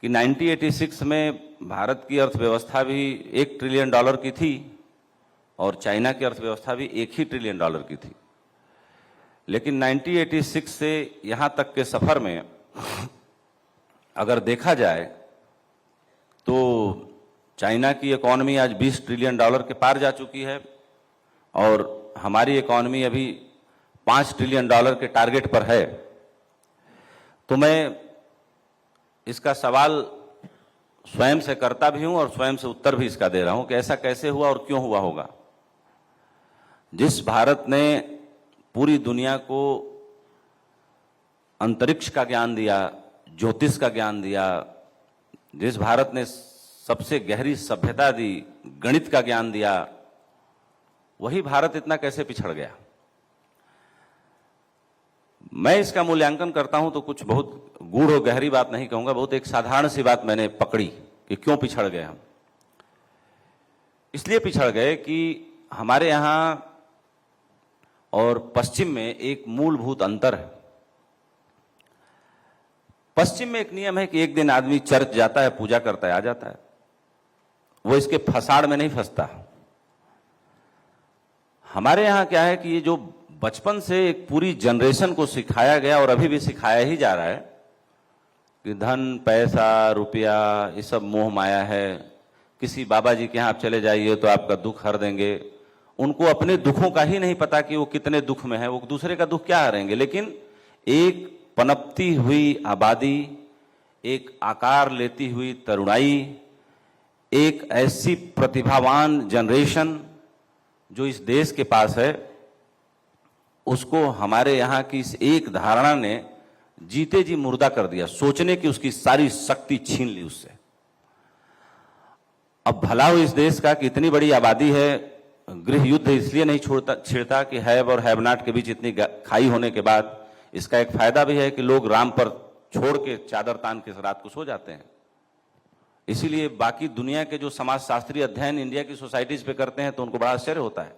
कि 1986 में भारत की अर्थव्यवस्था भी $1 ट्रिलियन की थी और चाइना की अर्थव्यवस्था भी $1 ही ट्रिलियन की थी। लेकिन 1986 से यहाँ तक के सफर में अगर देखा जाए तो चाइना की इकॉनमी आज $20 ट्रिलियन के पार जा चुकी है और हमारी इकॉनमी अभी $5 ट्रिलियन के टारगेट पर है। तो मैं इसका सवाल स्वयं से करता भी हूं और स्वयं से उत्तर भी इसका दे रहा हूं कि ऐसा कैसे हुआ और क्यों हुआ होगा। जिस भारत ने पूरी दुनिया को अंतरिक्ष का ज्ञान दिया, ज्योतिष का ज्ञान दिया, जिस भारत ने सबसे गहरी सभ्यता दी, गणित का ज्ञान दिया, वही भारत इतना कैसे पिछड़ गया। मैं इसका मूल्यांकन करता हूं तो कुछ बहुत गूढ़ और गहरी बात नहीं कहूंगा, बहुत एक साधारण सी बात मैंने पकड़ी कि क्यों पिछड़ गए हम। इसलिए पिछड़ गए कि हमारे यहां और पश्चिम में एक मूलभूत अंतर है। पश्चिम में एक नियम है कि एक दिन आदमी चर्च जाता है, पूजा करता है, आ जाता है, वो इसके फसाड़ में नहीं फंसता। हमारे यहां क्या है कि ये जो बचपन से एक पूरी जनरेशन को सिखाया गया और अभी भी सिखाया ही जा रहा है कि धन, पैसा, रुपया ये सब मोह माया है। किसी बाबा जी के यहाँ आप चले जाइए तो आपका दुख हर देंगे। उनको अपने दुखों का ही नहीं पता कि वो कितने दुख में है, वो दूसरे का दुख क्या हरेंगे। लेकिन एक पनपती हुई आबादी, एक आकार लेती हुई तरुणाई, एक ऐसी प्रतिभावान जनरेशन जो इस देश के पास है, उसको हमारे यहाँ की इस एक धारणा ने जीते जी मुर्दा कर दिया। सोचने की उसकी सारी शक्ति छीन ली उससे। अब भला हो इस देश का कि इतनी बड़ी आबादी है, गृह युद्ध इसलिए नहीं छिड़ता कि हैव और हैव नॉट के बीच इतनी खाई होने के बाद इसका एक फायदा भी है कि लोग राम पर छोड़ के चादर तान के रात को सो जाते हैं। इसीलिए बाकी दुनिया के जो समाजशास्त्री अध्ययन इंडिया की सोसाइटीज पे करते हैं तो उनको बड़ा आश्चर्य होता है